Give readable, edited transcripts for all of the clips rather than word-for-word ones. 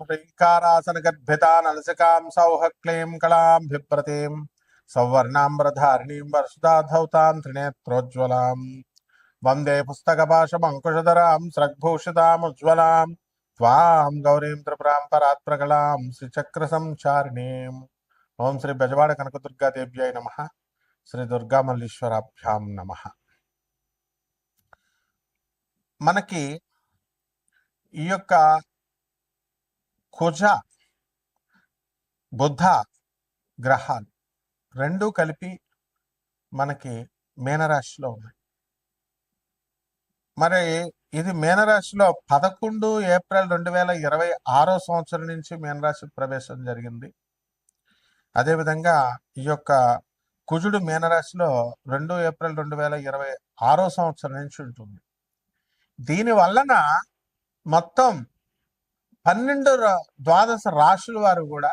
హ్రీంకారాసన గర్భితాన్ అలసికాం సౌహ క్లీం కళాం బిభ్రతీం సౌవర్ణాంబరధారిణీం వరసుధాధౌతాం త్రినేత్రోజ్వలాం వందే పుస్తకపాశమంకుశధరాం స్రగ్భూషితాముజ్వలాం త్వాం గౌరీం త్రిపురాం పరాత్ప్రగళాం శ్రీచక్ర సంచారిణీం. ఓం శ్రీ బెజవాడ కనకదుర్గాదేవ్యై నమః. శ్రీ దుర్గామల్లీశ్వరాభ్యాం నమః. మనకి ఈ యొక్క కుజ బుధ గ్రహాలు రెండూ కలిపి మనకి మీనరాశిలో ఉన్నాయి. మరి ఇది మీనరాశిలో 11 ఏప్రిల్ 2026 సంవత్సరం నుంచి మీనరాశి ప్రవేశం జరిగింది. అదేవిధంగా ఈ యొక్క కుజుడు మీనరాశిలో 2 ఏప్రిల్ 2026 సంవత్సరం నుంచి ఉంటుంది. దీని వలన మొత్తం 12 రాశుల వారు కూడా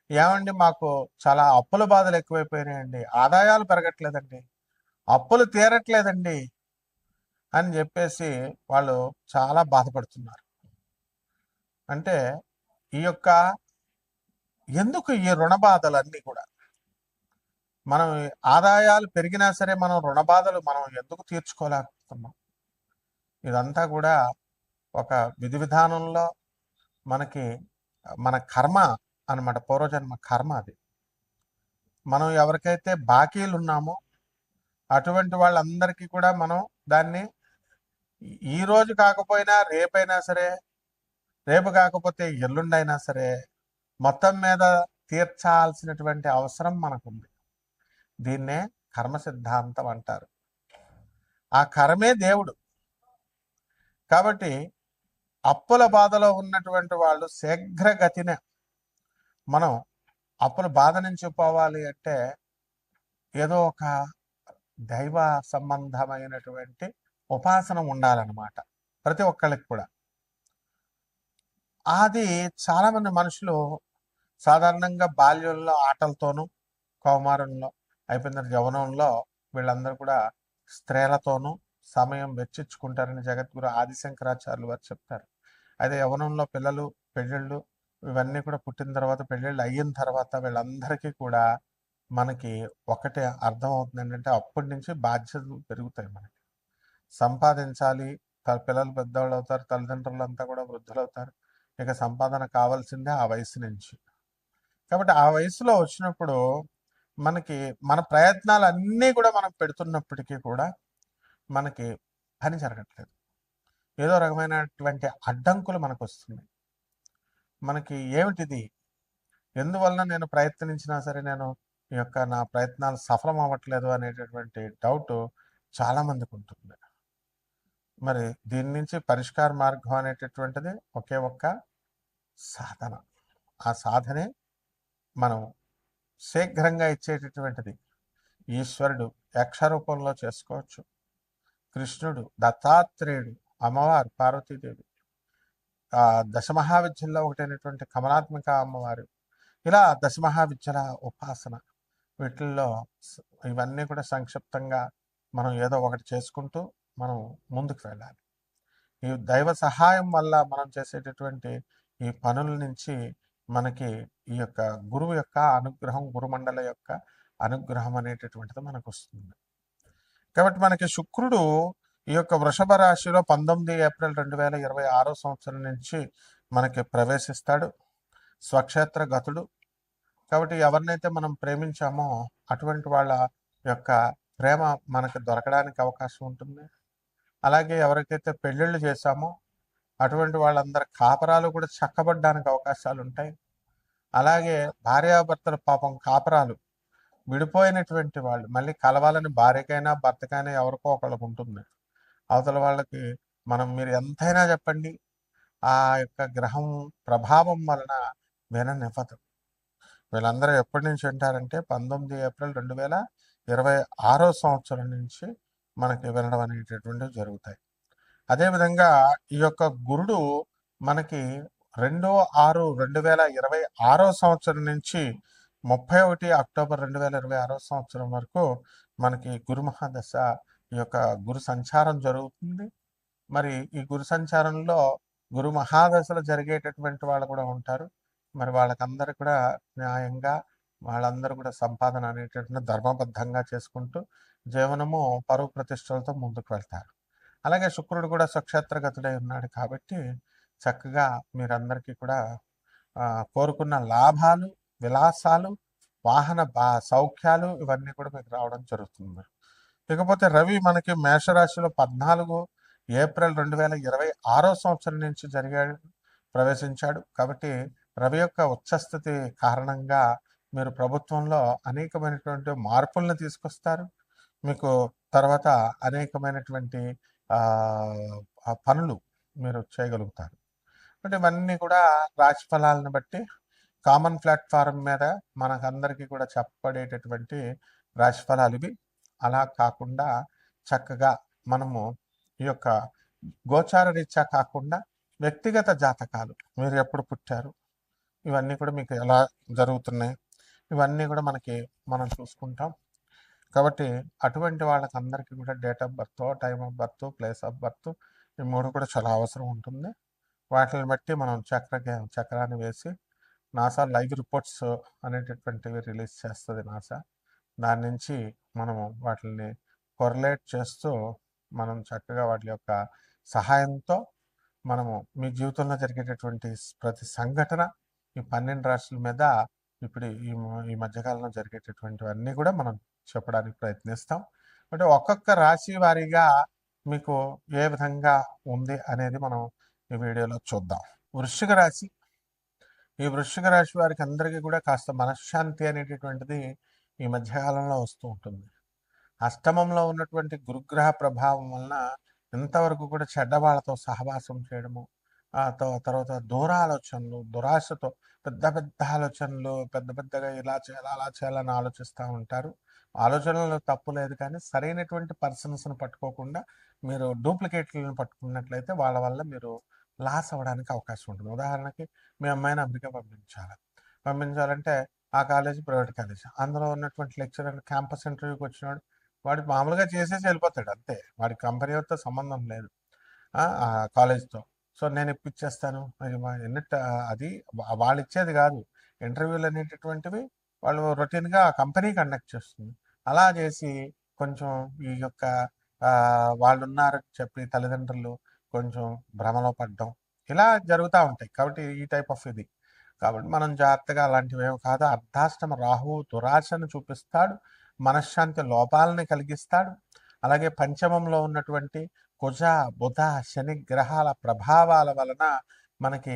ఏమండి మాకు చాలా అప్పుల బాధలు ఎక్కువైపోయినాయండి, ఆదాయాలు పెరగట్లేదండి, అప్పులు తీరట్లేదండి అని చెప్పేసి వాళ్ళు చాలా బాధపడుతున్నారు. అంటే ఈ యొక్క ఎందుకు ఈ రుణ బాధలన్నీ కూడా, మనం ఆదాయాలు పెరిగినా సరే మనం రుణ బాధలు మనం ఎందుకు తీర్చుకోలేకపోతున్నాం? ఇదంతా కూడా ఒక విధి విధానంలో మనకి మన కర్మ అన్నమాట, పూర్వజన్మ కర్మ. అది మనం ఎవరికైతే బాకీలు ఉన్నామో అటువంటి వాళ్ళందరికీ కూడా మనం దాన్ని ఈ రోజు కాకపోయినా రేపైనా సరే, రేపు కాకపోతే ఎల్లుండైనా సరే మొత్తం మీద తీర్చాల్సినటువంటి అవసరం మనకుంది. దీన్నే కర్మ సిద్ధాంతం అంటారు. ఆ కర్మే దేవుడు. కాబట్టి అప్పుల బాధలో ఉన్నటువంటి వాళ్ళు శీఘ్రగతిన మనం అప్పుల బాధ నుంచి పోవాలి అంటే ఏదో ఒక దైవ సంబంధమైనటువంటి ఉపాసన ఉండాలన్నమాట ప్రతి ఒక్కళ్ళకి కూడా. అది చాలామంది మనుషులు సాధారణంగా బాల్యంలో ఆటలతోనూ, కౌమారంలో అయిపోయిన యవ్వనంలో వీళ్ళందరూ కూడా స్త్రీలతోనూ సమయం వెచ్చించుకుంటారని జగద్గురు ఆదిశంకరాచార్యులు వారు చెప్తారు. అయితే యవ్వనంలో పిల్లలు, పెళ్ళిళ్ళు ఇవన్నీ కూడా పుట్టిన తర్వాత, పెళ్ళిళ్ళు అయిన తర్వాత వీళ్ళందరికీ కూడా మనకి ఒకటే అర్థం అవుతుంది ఏంటంటే అప్పటి నుంచి బాధ్యతలు పెరుగుతాయి. మనకి సంపాదించాలి, పిల్లలు పెద్దవాళ్ళు అవుతారు, తల్లిదండ్రులంతా కూడా వృద్ధులు అవుతారు. ఇక సంపాదన కావాల్సిందే ఆ వయసు నుంచి. కాబట్టి ఆ వయసులో వచ్చినప్పుడు మనకి మన ప్రయత్నాలు అన్నీ కూడా మనం పెడుతున్నప్పటికీ కూడా మనకి పని జరగట్లేదు. ఏదో రకమైనటువంటి అడ్డంకులు మనకు వస్తున్నాయి. మనకి ఏమిటిది, ఎందువలన నేను ప్రయత్నించినా సరే నేను ఈ యొక్క నా ప్రయత్నాలు సఫలం అవ్వట్లేదు అనేటటువంటి డౌట్ చాలామందికి ఉంటుంది. మరి దీని నుంచి పరిష్కార మార్గం అనేటటువంటిది ఒకే ఒక్క సాధన. ఆ సాధనే మనం శీఘ్రంగా ఇచ్చేటటువంటిది. ఈశ్వరుడు యక్ష రూపంలో చేసుకోవచ్చు, కృష్ణుడు, దత్తాత్రేయుడు, అమ్మవారు పార్వతీదేవి, దశమహావిద్యల్లో ఒకటైనటువంటి కమలాత్మిక అమ్మవారు, ఇలా దశమహావిద్యల ఉపాసన, వీటిల్లో ఇవన్నీ కూడా సంక్షిప్తంగా మనం ఏదో ఒకటి చేసుకుంటూ మనం ముందుకు వెళ్ళాలి. ఈ దైవ సహాయం వల్ల మనం చేసేటటువంటి ఈ పనుల నుంచి మనకి ఈ యొక్క గురువు యొక్క అనుగ్రహం, గురుమండల యొక్క అనుగ్రహం అనేటటువంటిది మనకు వస్తుంది. కాబట్టి మనకి శుక్రుడు ఈ యొక్క వృషభ రాశిలో 19 ఏప్రిల్ 2026 సంవత్సరం నుంచి మనకి ప్రవేశిస్తాడు. స్వక్షేత్ర గతుడు. కాబట్టి ఎవరినైతే మనం ప్రేమించామో అటువంటి వాళ్ళ యొక్క ప్రేమ మనకి దొరకడానికి అవకాశం ఉంటుంది. అలాగే ఎవరికైతే పెళ్ళిళ్ళు చేశామో అటువంటి వాళ్ళందరి కాపరాలు కూడా చక్కబడ్డానికి అవకాశాలు ఉంటాయి. అలాగే భార్యాభర్తలు పాపం కాపరాలు విడిపోయినటువంటి వాళ్ళు మళ్ళీ కలవాలని భార్యకైనా భర్తకైనా ఎవరికో ఒకళ్ళకు ఉంటుంది. అవతల వాళ్ళకి మనం మీరు ఎంతైనా చెప్పండి, ఆ యొక్క గ్రహం ప్రభావం వలన విననివ్వదు. వీళ్ళందరూ ఎప్పటి నుంచి వింటారంటే 19 ఏప్రిల్ 2026 సంవత్సరం నుంచి మనకి వినడం అనేటటువంటివి జరుగుతాయి. అదేవిధంగా ఈ యొక్క గురుడు మనకి 2/6/2026 సంవత్సరం నుంచి 31 అక్టోబర్ 2026 సంవత్సరం వరకు మనకి గురు మహాదశ, ఈ యొక్క గురు సంచారం జరుగుతుంది. మరి ఈ గురు సంచారంలో గురు మహాదశలు జరిగేటటువంటి వాళ్ళు కూడా ఉంటారు. మరి వాళ్ళకందరూ కూడా న్యాయంగా వాళ్ళందరూ కూడా సంపాదన అనేటటువంటి ధర్మబద్ధంగా చేసుకుంటూ జీవనము పరువు ప్రతిష్టలతో ముందుకు వెళ్తారు. అలాగే శుక్రుడు కూడా స్వక్షేత్రగతుడై ఉన్నాడు కాబట్టి చక్కగా మీరందరికీ కూడా కోరుకున్న లాభాలు, విలాసాలు, వాహన సౌఖ్యాలు ఇవన్నీ కూడా మీకు రావడం జరుగుతుంది. ఇకపోతే రవి మనకి మేషరాశిలో 14 ఏప్రిల్ 2026 సంవత్సరం నుంచి ప్రవేశించాడు. కాబట్టి రవి యొక్క ఉచ్చస్థితి కారణంగా మీరు ప్రభుత్వంలో అనేకమైనటువంటి మార్పులను తీసుకొస్తారు. మీకు తర్వాత అనేకమైనటువంటి పనులు మీరు చేయగలుగుతారు. అంటే ఇవన్నీ కూడా రాశి ఫలాలను బట్టి కామన్ ప్లాట్ఫారం మీద మనకందరికీ కూడా చెప్పబడేటటువంటి రాశి ఫలాలు ఇవి. అలా కాకుండా చక్కగా మనము ఈ యొక్క గోచార రీత్యా కాకుండా వ్యక్తిగత జాతకాలు, మీరు ఎప్పుడు పుట్టారు, ఇవన్నీ కూడా మీకు ఎలా జరుగుతున్నాయి, ఇవన్నీ కూడా మనం చూసుకుంటాం. కాబట్టి అటువంటి వాళ్ళకందరికీ కూడా date of birth, time of birth, place of birth ఈ 3 కూడా చాలా అవసరం ఉంటుంది. వాటిని బట్టి మనం చక్రాన్ని వేసి నాసా లైవ్ రిపోర్ట్స్ అనేటటువంటివి రిలీజ్ చేస్తుంది నాసా. దాని నుంచి మనము వాటిని కొరలేట్ చేస్తూ మనం చక్కగా వాటి యొక్క సహాయంతో మనము మీ జీవితంలో జరిగేటటువంటి ప్రతి సంఘటన ఈ 12 రాశుల మీద ఇప్పుడు ఈ మధ్యకాలంలో జరిగేటటువంటివన్నీ కూడా మనం చెప్పడానికి ప్రయత్నిస్తాం. అంటే ఒక్కొక్క రాశి వారీగా మీకు ఏ విధంగా ఉంది అనేది మనం ఈ వీడియోలో చూద్దాం. వృశ్చిక రాశి, ఈ వృశ్చిక రాశి వారికి అందరికీ కూడా కాస్త మనశ్శాంతి అనేటటువంటిది ఈ మధ్యకాలంలో వస్తూ ఉంటుంది. అష్టమంలో ఉన్నటువంటి గురుగ్రహ ప్రభావం వలన ఇంతవరకు కూడా చెడ్డవాళ్లతో సహవాసం చేయడము, తర్వాత దూరాలోచనలు, దురాశతో పెద్ద పెద్ద ఆలోచనలు, పెద్ద పెద్దగా ఇలా చేయాలి అలా చేయాలని ఆలోచిస్తూ ఉంటారు. ఆలోచనలు తప్పు లేదు, కానీ సరైనటువంటి పర్సన్స్ని పట్టుకోకుండా మీరు డూప్లికేట్లను పట్టుకున్నట్లయితే వాళ్ళ వల్ల మీరు లాస్ అవ్వడానికి అవకాశం ఉంటుంది. ఉదాహరణకి మీ అమ్మాయిని అమెరికా పంపించాలంటే ఆ కాలేజీ ప్రైవేట్ కాలేజ్, అందులో ఉన్నటువంటి లెక్చరర్ క్యాంపస్ ఇంటర్వ్యూకి వచ్చినాడు, వాడు మామూలుగా చేసేసి వెళ్ళిపోతాడు అంతే, వాడి కంపెనీతో సంబంధం లేదు ఆ కాలేజ్తో. సో నేను ఇప్పించేస్తాను అది వాళ్ళు ఇచ్చేది కాదు, ఇంటర్వ్యూలు అనేటటువంటివి వాళ్ళు రొటీన్గా కంపెనీ కండక్ట్ చేస్తుంది. అలా చేసి కొంచెం ఈ యొక్క వాళ్ళు ఉన్నారని చెప్పి తల్లిదండ్రులు కొంచెం భ్రమలో పడడం ఇలా జరుగుతూ ఉంటాయి. కాబట్టి ఈ టైప్ ఆఫ్ ఇది కాబట్టి మనం జాగ్రత్తగా అలాంటివి ఏమి కాదు. అర్ధాష్టమ రాహువు దురాశను చూపిస్తాడు, మనశ్శాంతి లోపాలని కలిగిస్తాడు. అలాగే పంచమంలో ఉన్నటువంటి కుజ, బుధ, శని గ్రహాల ప్రభావాల వలన మనకి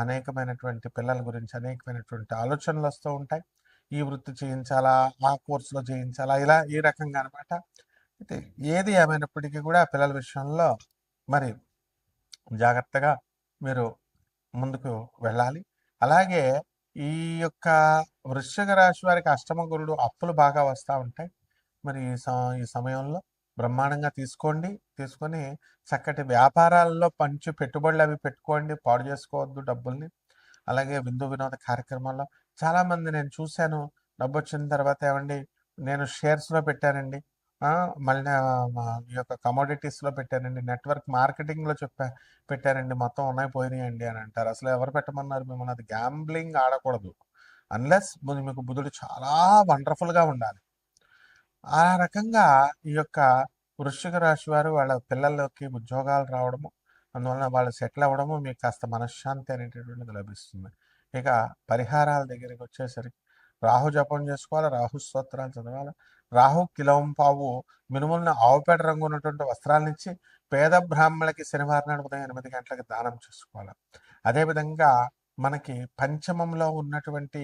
అనేకమైనటువంటి పిల్లల గురించి అనేకమైనటువంటి ఆలోచనలు వస్తూ ఉంటాయి. ఈ వృత్తి చేయించాలా, ఆ కోర్సులో చేయించాలా, ఇలా ఈ రకంగా అనమాట. అయితే ఏది ఏమైనప్పటికీ కూడా పిల్లల విషయంలో మరి జాగ్రత్తగా మీరు ముందుకు వెళ్ళాలి. అలాగే ఈ యొక్క వృశ్చిక రాశి వారికి అష్టమ గురుడు అప్పులు బాగా వస్తూ ఉంటాయి. మరి ఈ సమయంలో బ్రహ్మాండంగా తీసుకొని చక్కటి వ్యాపారాల్లో పెట్టుబడులు అవి పెట్టుకోండి, పాడు చేసుకోవద్దు డబ్బుల్ని. అలాగే విందు వినోద కార్యక్రమాల్లో చాలామంది నేను చూశాను, డబ్బు వచ్చిన తర్వాత ఏమండి నేను షేర్స్లో పెట్టానండి, మళ్ళీ ఈ యొక్క కమోడిటీస్లో పెట్టానండి, నెట్వర్క్ మార్కెటింగ్లో పెట్టానండి, మొత్తం ఉన్నాయి పోయినాయండి అని అంటారు. అసలు ఎవరు పెట్టమన్నారు మిమ్మల్ని? అది గ్యాంబ్లింగ్ ఆడకూడదు అన్లెస్ మీకు బుధుడు చాలా వండర్ఫుల్గా ఉండాలి. ఆ రకంగా ఈ యొక్క వృశ్చిక రాశి వారు వాళ్ళ పిల్లలకి ఉద్యోగాలు రావడము, అందువలన వాళ్ళు సెటిల్ అవ్వడము మీకు కాస్త మనశ్శాంతి అనేటటువంటిది లభిస్తుంది. ఇక పరిహారాల దగ్గరికి వచ్చేసరికి రాహు జపం చేసుకోవాలి, రాహు స్తోత్రాలు చదవాలి. రాహు కిలోంపావు మినుములను ఆవుపేట రంగు ఉన్నటువంటి వస్త్రాలనిచ్చి పేద బ్రాహ్మణులకి శనివారం నాడు ఉదయం 8 గంటలకు దానం చేసుకోవాలి. అదేవిధంగా మనకి పంచమంలో ఉన్నటువంటి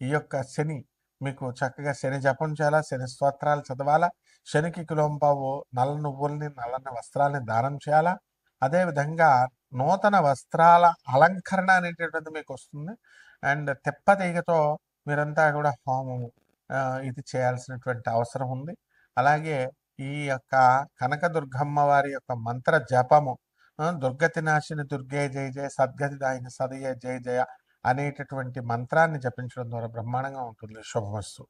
ఈ యొక్క శని, మీకు చక్కగా శని జపం చేయాలా, శని స్తోత్రాలు చదవాలా, శనికి కిలోంపావు నల్ల నువ్వుల్ని, నల్లని వస్త్రాలని దానం చేయాలా. అదేవిధంగా నూతన వస్త్రాల అలంకరణ అనేటటువంటిది మీకు వస్తుంది. అండ్ తెప్పతీగతో మీరంతా కూడా హోమము ఇది చేయాల్సినటువంటి అవసరం ఉంది. అలాగే ఈ యొక్క కనకదుర్గమ్మ వారి యొక్క మంత్ర జపము, దుర్గతి నాశిని దుర్గే జయ జయ, సద్గతి దాయిని సదయ జయ జయ అనేటటువంటి మంత్రాన్ని జపించడం ద్వారా బ్రహ్మాండంగా ఉంటుంది. శుభమస్తు.